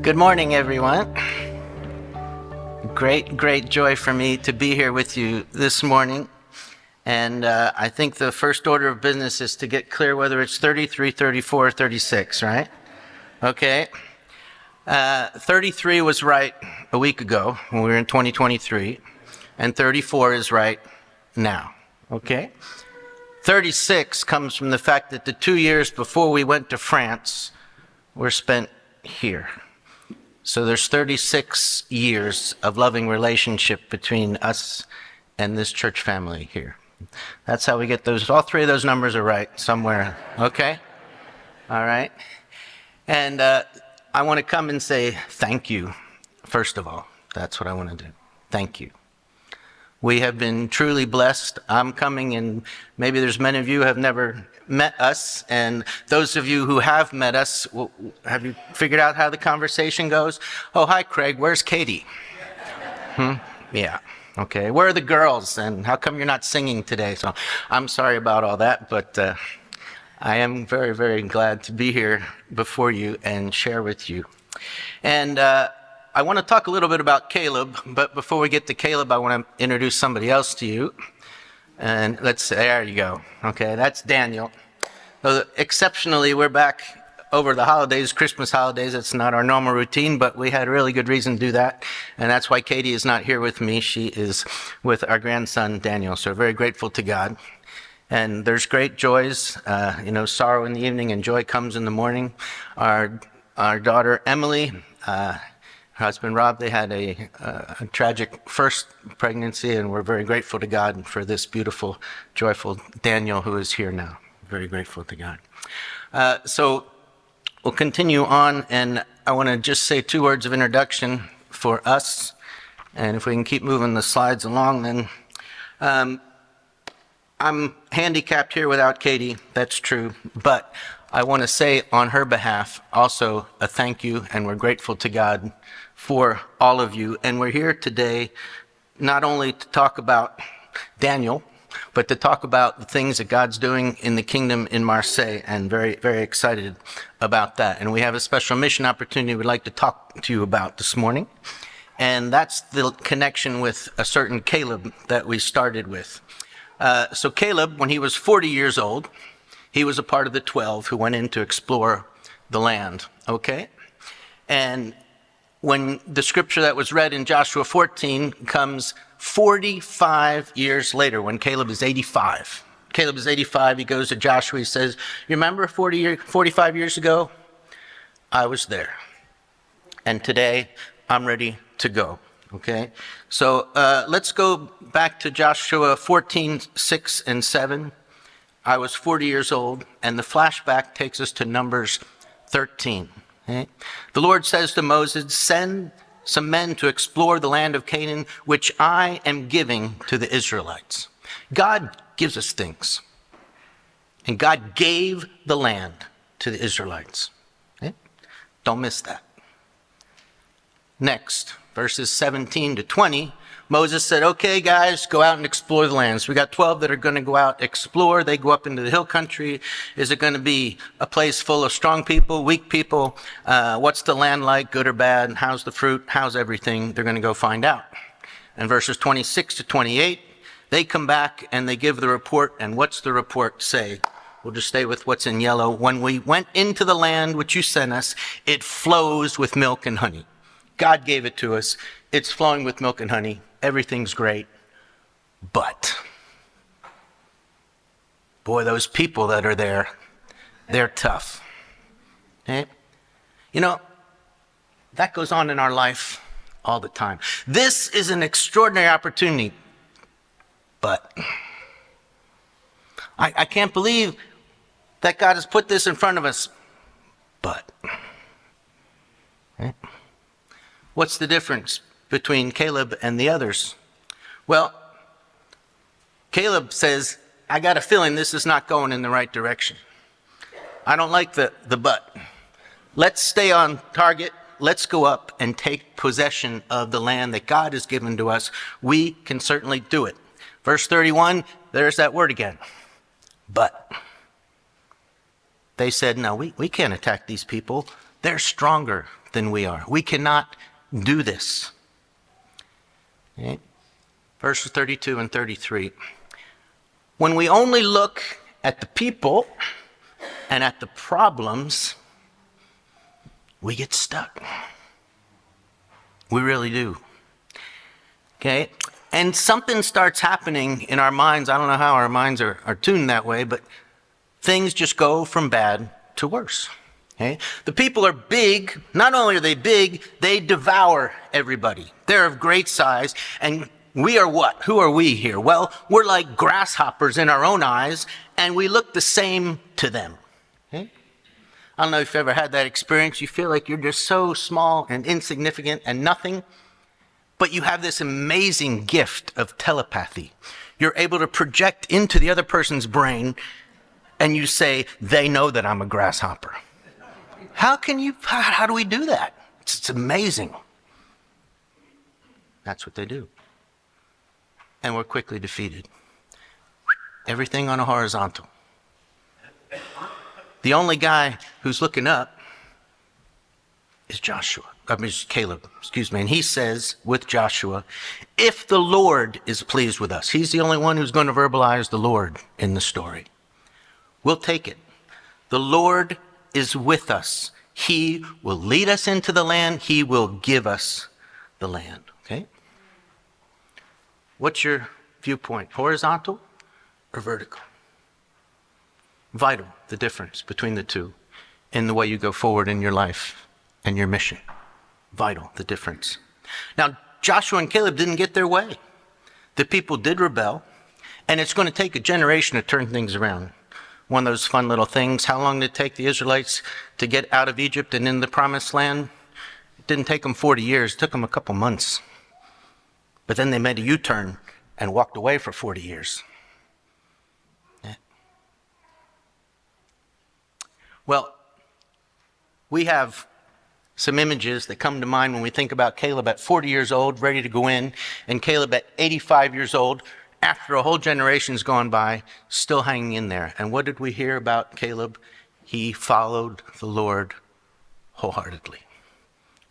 Good morning, everyone. Great joy for me to be here with you this morning. And I think the first order of business is to get clear whether it's 33, 34, or 36, right? Okay. 33 was right a week ago when we were in 2023, and 34 is right now, okay? 36 comes from the fact that the 2 years before we went to France were spent here. So there's 36 years of loving relationship between us and this church family here. That's how we get those. All three of those numbers are right somewhere, okay? All right. And I want to come and say thank you, first of all. That's what I want to do. Thank you. We have been truly blessed. I'm coming, and maybe there's many of you who have never met us, and those of you who have met us, have you figured out how the conversation goes? Oh, hi, Craig. Where's Katie? Yeah. Okay. Where are the girls, and how come you're not singing today? So I'm sorry about all that, but I am very, very glad to be here before you and share with you. And I want to talk a little bit about Caleb, but before we get to Caleb, I want to introduce somebody else to you. And there you go. Okay, that's Daniel. So exceptionally, we're back over the holidays, Christmas holidays. It's not our normal routine, but we had a really good reason to do that. And that's why Katie is not here with me. She is with our grandson, Daniel. So very grateful to God. And there's great joys, sorrow in the evening and joy comes in the morning. Our daughter, Emily, her husband, Rob, they had a tragic first pregnancy, and we're very grateful to God for this beautiful, joyful Daniel who is here now. Very grateful to God. So we'll continue on, and I want to just say 2 words of introduction for us. And if we can keep moving the slides along, then I'm handicapped here without Katie. That's true. But I want to say on her behalf also a thank you, and we're grateful to God for all of you. And we're here today not only to talk about Daniel, but to talk about the things that God's doing in the kingdom in Marseille, and very, very excited about that. And we have a special mission opportunity we'd like to talk to you about this morning. And that's the connection with a certain Caleb that we started with. So Caleb, when he was 40 years old, he was a part of the 12 who went in to explore the land, okay? And when the scripture that was read in Joshua 14 comes 45 years later, when Caleb is 85. Caleb is 85, he goes to Joshua, he says, you remember 45 years ago? I was there. And today, I'm ready to go, okay? So let's go back to Joshua 14, 6 and 7. I was 40 years old, and the flashback takes us to Numbers 13. Okay? The Lord says to Moses, send some men to explore the land of Canaan, which I am giving to the Israelites. God gives us things, and God gave the land to the Israelites. Okay? Don't miss that. Next, verses 17 to 20, Moses said, okay, guys, go out and explore the land. So we got 12 that are going to go out, explore. They go up into the hill country. Is it going to be a place full of strong people, weak people? What's the land like, good or bad? How's the fruit? How's everything? They're going to go find out. And verses 26 to 28, they come back and they give the report. And what's the report say? We'll just stay with what's in yellow. When we went into the land which you sent us, it flows with milk and honey. God gave it to us. It's flowing with milk and honey. Everything's great. But, boy, those people that are there, they're tough. Okay? You know, that goes on in our life all the time. This is an extraordinary opportunity, but I can't believe that God has put this in front of us. But, okay? What's the difference between Caleb and the others? Well, Caleb says, I got a feeling this is not going in the right direction. I don't like the but. Let's stay on target. Let's go up and take possession of the land that God has given to us. We can certainly do it. Verse 31, there's that word again. But. They said, no, we can't attack these people. They're stronger than we are. We cannot do this. Okay? Verses 32 and 33. When we only look at the people and at the problems, we get stuck. We really do. Okay? And something starts happening in our minds. I don't know how our minds are tuned that way, but things just go from bad to worse. Okay? The people are big. Not only are they big, they devour everybody. They're of great size. And we are what? Who are we here? Well, we're like grasshoppers in our own eyes, and we look the same to them. Okay? I don't know if you've ever had that experience. You feel like you're just so small and insignificant and nothing, but you have this amazing gift of telepathy. You're able to project into the other person's brain, and you say, they know that I'm a grasshopper. How do we do that? It's amazing. That's what they do. And we're quickly defeated. Everything on a horizontal. The only guy who's looking up is Caleb, and he says with Joshua, if the Lord is pleased with us, he's the only one who's going to verbalize the Lord in the story. We'll take it. The Lord is with us. He will lead us into the land. He will give us the land. Okay? What's your viewpoint? Horizontal or vertical? Vital, the difference between the two in the way you go forward in your life and your mission. Vital, the difference. Now, Joshua and Caleb didn't get their way. The people did rebel, and it's going to take a generation to turn things around. One of those fun little things. How long did it take the Israelites to get out of Egypt and in the promised land? It didn't take them 40 years. It took them a couple months. But then they made a U-turn and walked away for 40 years. Yeah. Well, we have some images that come to mind when we think about Caleb at 40 years old, ready to go in, and Caleb at 85 years old, after a whole generation's gone by, still hanging in there. And what did we hear about Caleb? He followed the Lord wholeheartedly.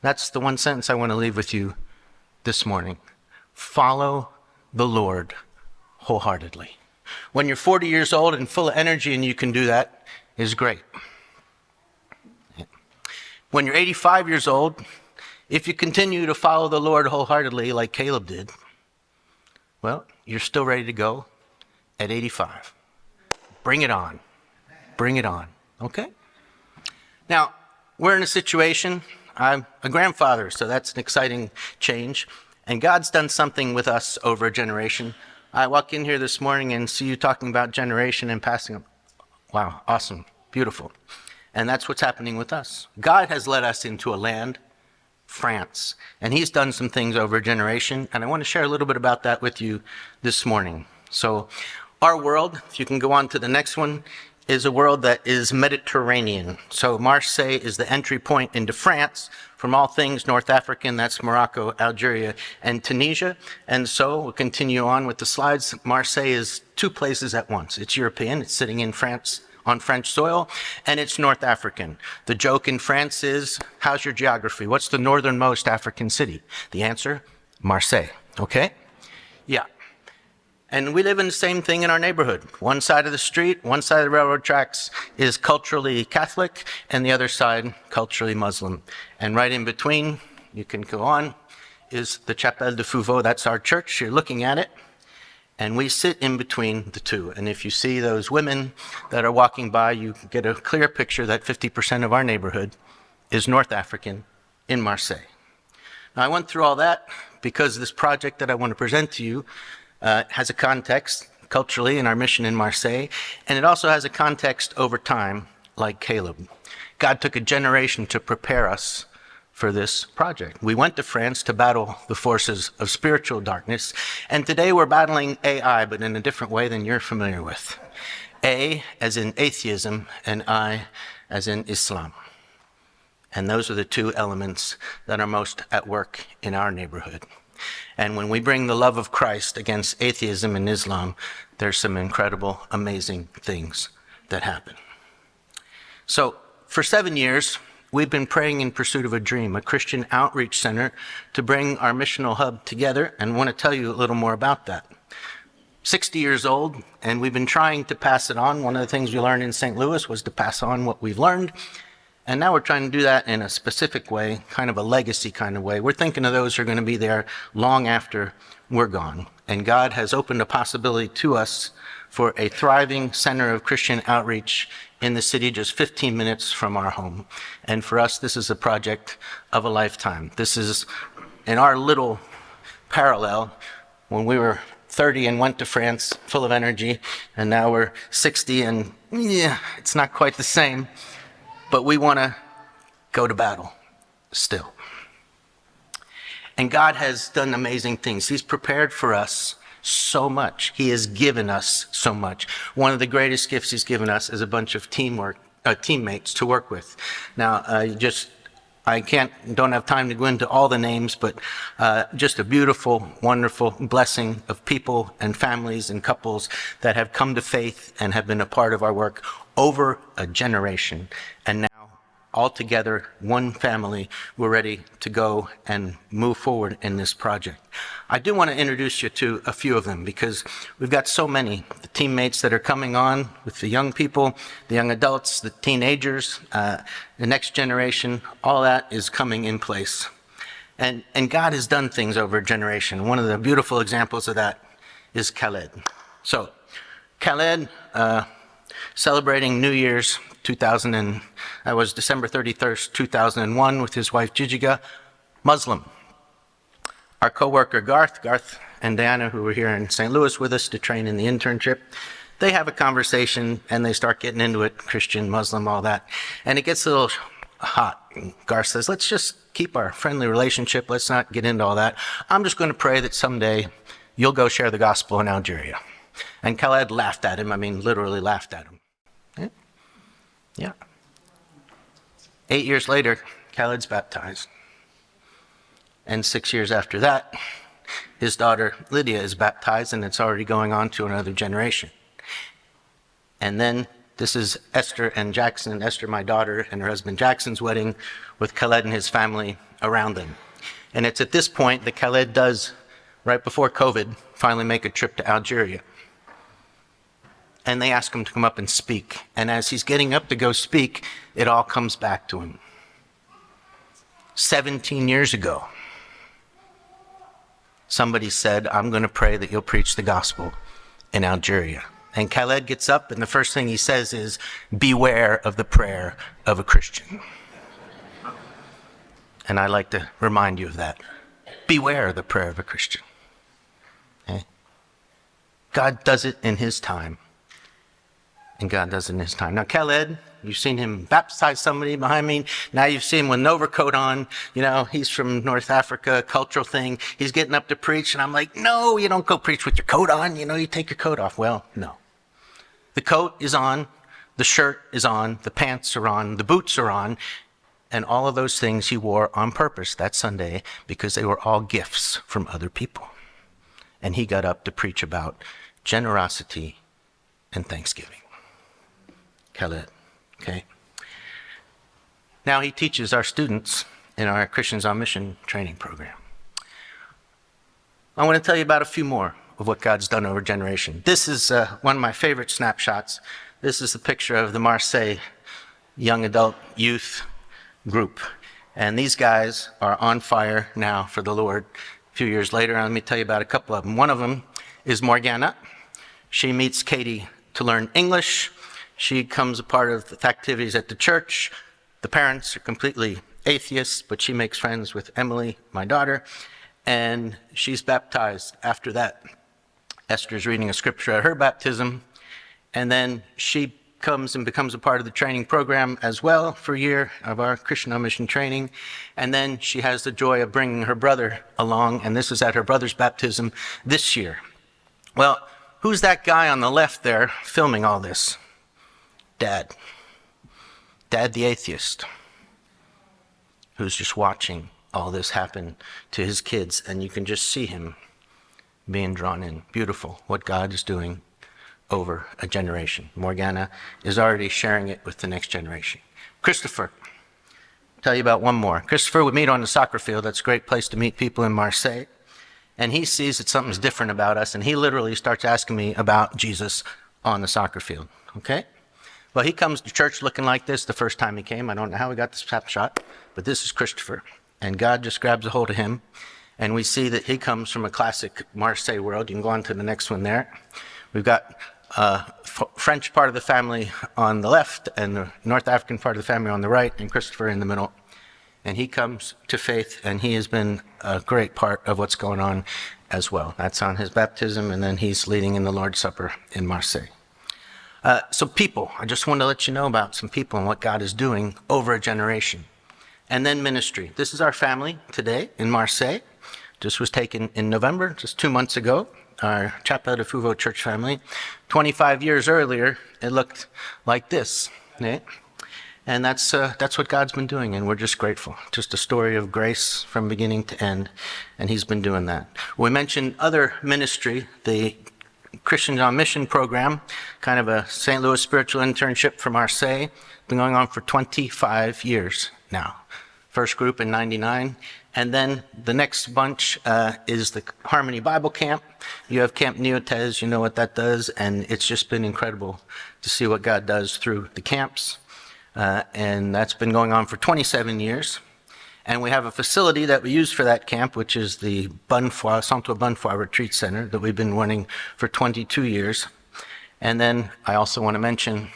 That's the one sentence I want to leave with you this morning. Follow the Lord wholeheartedly. When you're 40 years old and full of energy and you can do that, is great. When you're 85 years old, if you continue to follow the Lord wholeheartedly like Caleb did, well, you're still ready to go at 85. Bring it on. Bring it on. Okay? Now, we're in a situation, I'm a grandfather, so that's an exciting change. And God's done something with us over a generation. I walk in here this morning and see you talking about generation and passing them. Wow, awesome, beautiful. And that's what's happening with us. God has led us into a land, France, and he's done some things over a generation, and I want to share a little bit about that with you this morning. So our world, if you can go on to the next one, is a world that is Mediterranean. So Marseille is the entry point into France from all things North African. That's Morocco, Algeria, and Tunisia. And so we'll continue on with the slides. Marseille is two places at once. It's European, it's sitting in France, on French soil, and it's North African. The joke in France is, how's your geography? What's the northernmost African city? The answer, Marseille. Okay? Yeah. And we live in the same thing in our neighborhood. One side of the street, one side of the railroad tracks is culturally Catholic, and the other side culturally Muslim. And right in between, you can go on, is the Chapelle de Fouveau. That's our church. You're looking at it. And we sit in between the two. And if you see those women that are walking by, you get a clear picture that 50% of our neighborhood is North African in Marseille. Now, I went through all that because this project that I want to present to you has a context culturally in our mission in Marseille, and it also has a context over time, like Caleb. God took a generation to prepare us for this project. We went to France to battle the forces of spiritual darkness, and today we're battling AI, but in a different way than you're familiar with. A as in atheism, and I as in Islam. And those are the two elements that are most at work in our neighborhood. And when we bring the love of Christ against atheism and Islam, there's some incredible, amazing things that happen. So for 7 years, we've been praying in pursuit of a dream, a Christian outreach center to bring our missional hub together, and want to tell you a little more about that. 60 years old, and we've been trying to pass it on. One of the things we learned in St. Louis was to pass on what we've learned. And now we're trying to do that in a specific way, kind of a legacy kind of way. We're thinking of those who are going to be there long after we're gone. And God has opened a possibility to us for a thriving center of Christian outreach in the city just 15 minutes from our home. And for us, this is a project of a lifetime. This is, in our little parallel, when we were 30 and went to France full of energy, and now we're 60 and it's not quite the same, but we want to go to battle still. And God has done amazing things. He's prepared for us so much. He has given us so much. One of the greatest gifts he's given us is a bunch of teammates to work with. Now, I don't have time to go into all the names, but just a beautiful, wonderful blessing of people and families and couples that have come to faith and have been a part of our work over a generation. And now, all together, one family, we're ready to go and move forward in this project. I do want to introduce you to a few of them because we've got so many. The teammates that are coming on with the young people, the young adults, the teenagers, the next generation, all that is coming in place. And God has done things over a generation. One of the beautiful examples of that is Khaled. So, Khaled, celebrating New Year's 2000, and I was December 31st, 2001 with his wife Jijiga, Muslim. Our co-worker Garth and Diana, who were here in St. Louis with us to train in the internship, they have a conversation and they start getting into it, Christian, Muslim, all that. And it gets a little hot. And Garth says, let's just keep our friendly relationship. Let's not get into all that. I'm just going to pray that someday you'll go share the gospel in Algeria. And Khaled laughed at him. I mean, literally laughed at him. Yeah. 8 years later, Khaled's baptized. And 6 years after that, his daughter Lydia is baptized, and it's already going on to another generation. And then this is Esther and Jackson, Esther, my daughter, and her husband Jackson's wedding with Khaled and his family around them. And it's at this point that Khaled does, right before COVID, finally make a trip to Algeria. And they ask him to come up and speak. And as he's getting up to go speak, it all comes back to him. 17 years ago, somebody said, I'm going to pray that you'll preach the gospel in Algeria. And Khaled gets up, and the first thing he says is, beware of the prayer of a Christian. And I like to remind you of that. Beware of the prayer of a Christian. Okay? God does it in his time. And God does it in his time. Now, Khaled, you've seen him baptize somebody behind me. Now you've seen him with an overcoat on. You know, he's from North Africa, cultural thing. He's getting up to preach. And I'm like, no, you don't go preach with your coat on. You know, you take your coat off. Well, no. The coat is on. The shirt is on. The pants are on. The boots are on. And all of those things he wore on purpose that Sunday because they were all gifts from other people. And he got up to preach about generosity and thanksgiving. Khaled, okay? Now he teaches our students in our Christians on Mission training program. I want to tell you about a few more of what God's done over a generation. This is one of my favorite snapshots. This is the picture of the Marseille young adult youth group. And these guys are on fire now for the Lord. A few years later, let me tell you about a couple of them. One of them is Morgana. She meets Katie to learn English. She becomes a part of the activities at the church. The parents are completely atheists, but she makes friends with Emily, my daughter, and she's baptized after that. Esther's reading a scripture at her baptism, and then she comes and becomes a part of the training program as well for a year of our Christian on Mission training. And then she has the joy of bringing her brother along, and this is at her brother's baptism this year. Well, who's that guy on the left there filming all this? Dad the atheist, who's just watching all this happen to his kids, and you can just see him being drawn in. Beautiful, what God is doing over a generation. Morgana is already sharing it with the next generation. Christopher tell you about one more. Christopher would meet on the soccer field. That's a great place to meet people in Marseille. And he sees that something's different about us, and he literally starts asking me about Jesus on the soccer field, okay? Well, he comes to church looking like this the first time he came. I don't know how he got this snapshot, but this is Christopher. And God just grabs a hold of him, and we see that he comes from a classic Marseille world. You can go on to the next one there. We've got French part of the family on the left and the North African part of the family on the right, and Christopher in the middle. And he comes to faith, and he has been a great part of what's going on as well. That's on his baptism, and then he's leading in the Lord's Supper in Marseille. So people, I just wanted to let you know about some people and what God is doing over a generation. And then ministry. This is our family today in Marseille. This was taken in November, just 2 months ago. Our Chapelle de Fouveau church family. 25 years earlier, it looked like this. Okay? And that's what God's been doing, and we're just grateful. Just a story of grace from beginning to end, and he's been doing that. We mentioned other ministry, the Christians on Mission program, kind of a St. Louis spiritual internship from Marseille, been going on for 25 years now. First group in 99. And then the next bunch is the Harmony Bible Camp. You have Camp Neotez, you know what that does, and it's just been incredible to see what God does through the camps. And that's been going on for 27 years. And we have a facility that we use for that camp, which is the Centre Bonnefoy Retreat Center that we've been running for 22 years. And then I also want to mention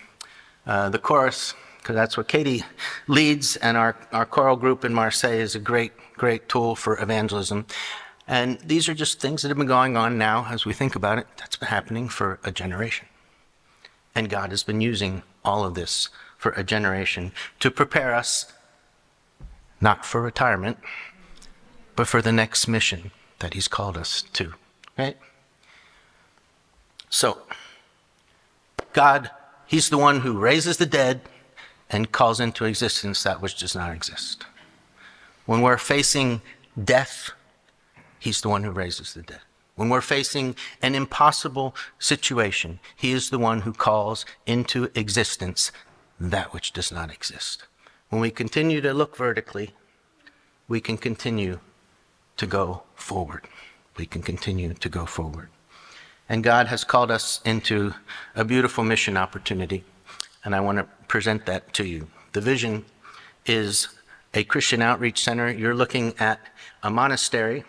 the chorus, because that's what Katie leads, and our choral group in Marseille is a great tool for evangelism. And these are just things that have been going on now, as we think about it. That's been happening for a generation. And God has been using all of this for a generation to prepare us, not for retirement, but for the next mission that he's called us to, right? So, God, he's the one who raises the dead and calls into existence that which does not exist. When we're facing death, he's the one who raises the dead. When we're facing an impossible situation, he is the one who calls into existence that which does not exist. When we continue to look vertically, we can continue to go forward. We can continue to go forward. And God has called us into a beautiful mission opportunity, and I want to present that to you. The vision is a Christian outreach center. You're looking at a monastery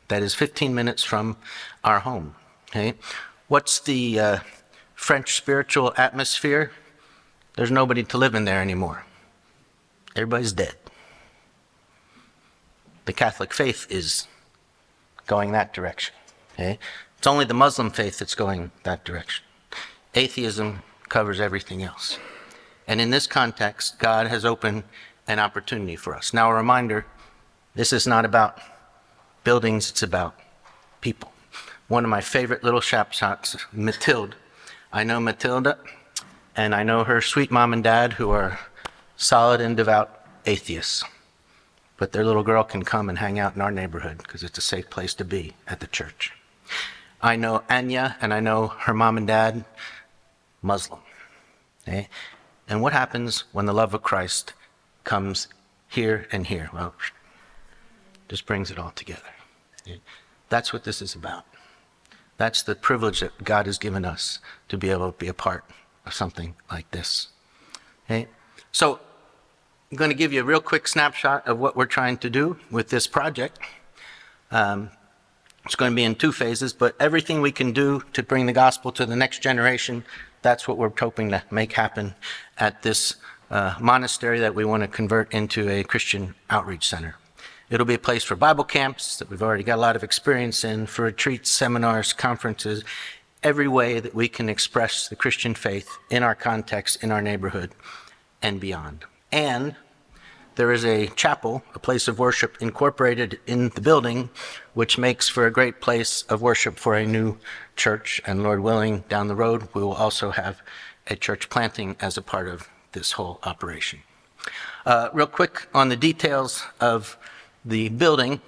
that is 15 minutes from our home. Okay? What's the French spiritual atmosphere? There's nobody to live in there anymore. Everybody's dead. The Catholic faith is going that direction. Okay? It's only the Muslim faith that's going that direction. Atheism covers everything else. And in this context, God has opened an opportunity for us. Now, a reminder, this is not about buildings, it's about people. One of my favorite little snapshots, Mathilde. I know Mathilde, and I know her sweet mom and dad, who are solid and devout atheists. But their little girl can come and hang out in our neighborhood because it's a safe place to be at the church. I know Anya, and I know her mom and dad, Muslim. Okay? And what happens when the love of Christ comes here and here? Well, just brings it all together. Okay? That's what this is about. That's the privilege that God has given us to be able to be a part of something like this. Okay? So I'm going to give you a real quick snapshot of what we're trying to do with this project. It's going to be in 2 phases, but everything we can do to bring the gospel to the next generation, that's what we're hoping to make happen at this monastery that we want to convert into a Christian outreach center. It'll be a place for Bible camps that we've already got a lot of experience in, for retreats, seminars, conferences, every way that we can express the Christian faith in our context, in our neighborhood, and beyond. And there is a chapel, a place of worship incorporated in the building, which makes for a great place of worship for a new church. And Lord willing, down the road, we will also have a church planting as a part of this whole operation. Real quick on the details of the building.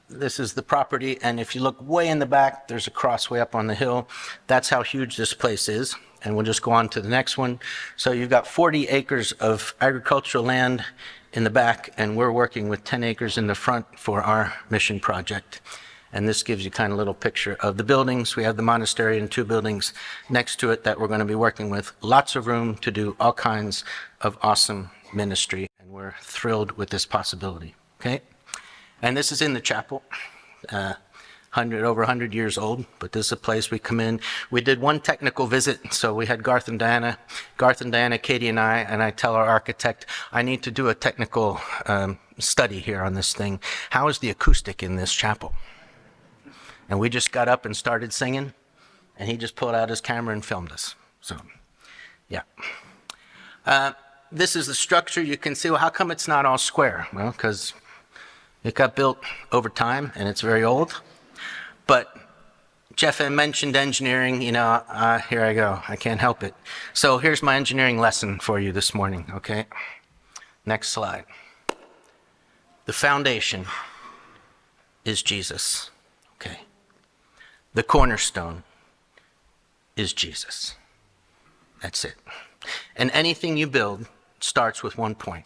This is the property, and if you look way in the back, there's a crossway up on the hill. That's how huge this place is, and we'll just go on to the next one. So you've got 40 acres of agricultural land in the back, and we're working with 10 acres in the front for our mission project. And this gives you kind of a little picture of the buildings. We have the monastery and 2 buildings next to it that we're going to be working with. Lots of room to do all kinds of awesome ministry, and we're thrilled with this possibility, okay? And this is in the chapel, over 100 years old, but this is a place we come in. We did one technical visit, so we had Garth and Diana, Katie and I tell our architect, I need to do a technical study here on this thing. How is the acoustic in this chapel? And we just got up and started singing, and he just pulled out his camera and filmed us. So, yeah. This is the structure. You can see, well, how come it's not all square? Well, because it got built over time, and it's very old. But Jeff had mentioned engineering. Here I go. I can't help it. So here's my engineering lesson for you this morning, okay? Next slide. The foundation is Jesus, okay? The cornerstone is Jesus. That's it. And anything you build starts with one point.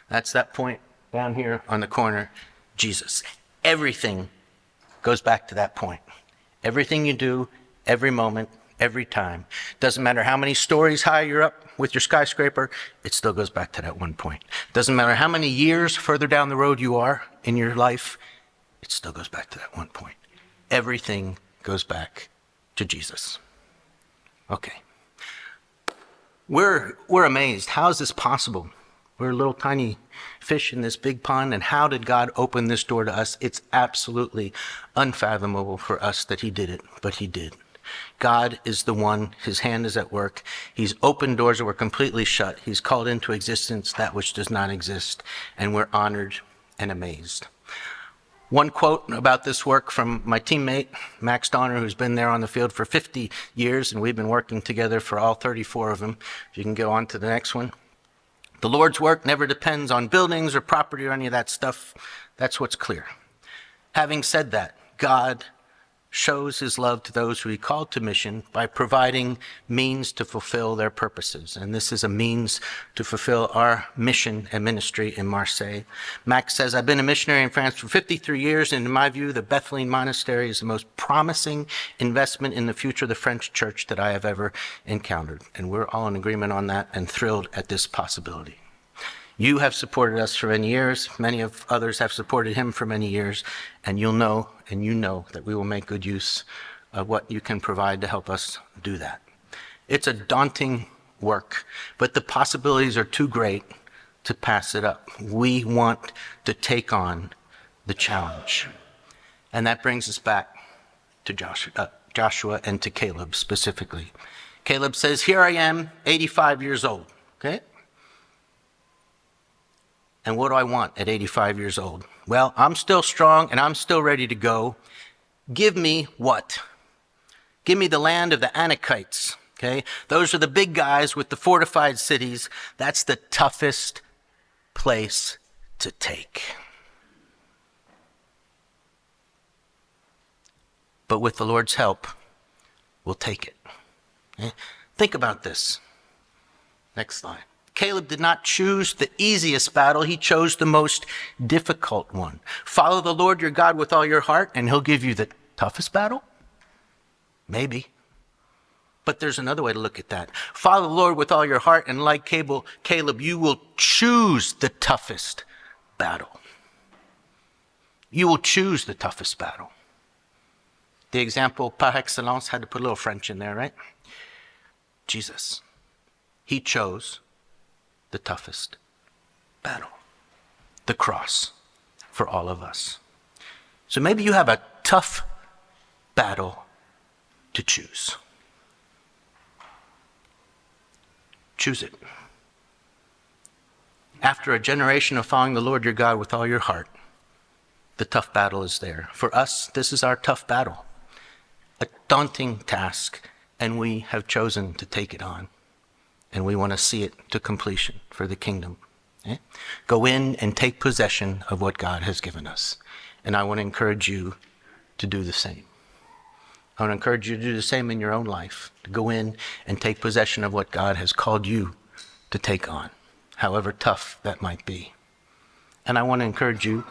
That's that point down here on the corner, Jesus. Everything goes back to that point. Everything you do, every moment, every time. Doesn't matter how many stories high you're up with your skyscraper, it still goes back to that one point. Doesn't matter how many years further down the road you are in your life, it still goes back to that one point. Everything goes back to Jesus. Okay. We're amazed. How is this possible? We're a little tiny fish in this big pond, and how did God open this door to us? It's absolutely unfathomable for us that he did it, but he did. God is the one, his hand is at work. He's opened doors that were completely shut. He's called into existence that which does not exist, and we're honored and amazed. One quote about this work from my teammate, Max Donner, who's been there on the field for 50 years, and we've been working together for all 34 of them. If you can go on to the next one. The Lord's work never depends on buildings or property or any of that stuff. That's what's clear. Having said that, God shows his love to those who he called to mission by providing means to fulfill their purposes. And this is a means to fulfill our mission and ministry in Marseille. Max says, I've been a missionary in France for 53 years, and in my view, the Bethlehem Monastery is the most promising investment in the future of the French church that I have ever encountered. And we're all in agreement on that and thrilled at this possibility. You have supported us for many years. Many of others have supported him for many years. And you'll know, and you know, that we will make good use of what you can provide to help us do that. It's a daunting work, but the possibilities are too great to pass it up. We want to take on the challenge. And that brings us back to Joshua and to Caleb specifically. Caleb says, here I am, 85 years old, okay? And what do I want at 85 years old? Well, I'm still strong and I'm still ready to go. Give me what? Give me the land of the Anakites, okay? Those are the big guys with the fortified cities. That's the toughest place to take. But with the Lord's help, we'll take it. Okay? Think about this. Next slide. Caleb did not choose the easiest battle. He chose the most difficult one. Follow the Lord your God with all your heart, and he'll give you the toughest battle? Maybe. But there's another way to look at that. Follow the Lord with all your heart, and like Caleb, you will choose the toughest battle. You will choose the toughest battle. The example par excellence, had to put a little French in there, right? Jesus. He chose the toughest battle, the cross for all of us. So maybe you have a tough battle to choose. Choose it. After a generation of following the Lord your God with all your heart, the tough battle is there. For us, this is our tough battle, a daunting task, and we have chosen to take it on. And we want to see it to completion for the kingdom. Okay? Go in and take possession of what God has given us. And I want to encourage you to do the same. I want to encourage you to do the same in your own life, to go in and take possession of what God has called you to take on, however tough that might be. And I want to encourage you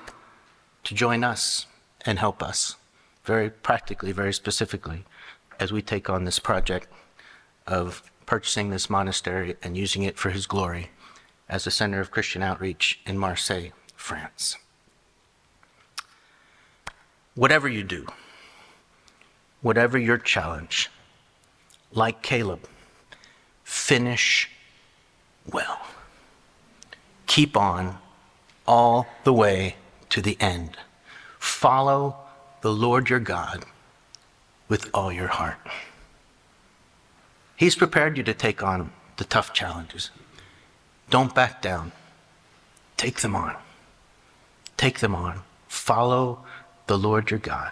to join us and help us very practically, very specifically, as we take on this project of purchasing this monastery and using it for His glory as a center of Christian outreach in Marseille, France. Whatever you do, whatever your challenge, like Caleb, finish well. Keep on all the way to the end. Follow the Lord your God with all your heart. He's prepared you to take on the tough challenges. Don't back down. Take them on. Take them on. Follow the Lord your God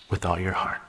with all your heart.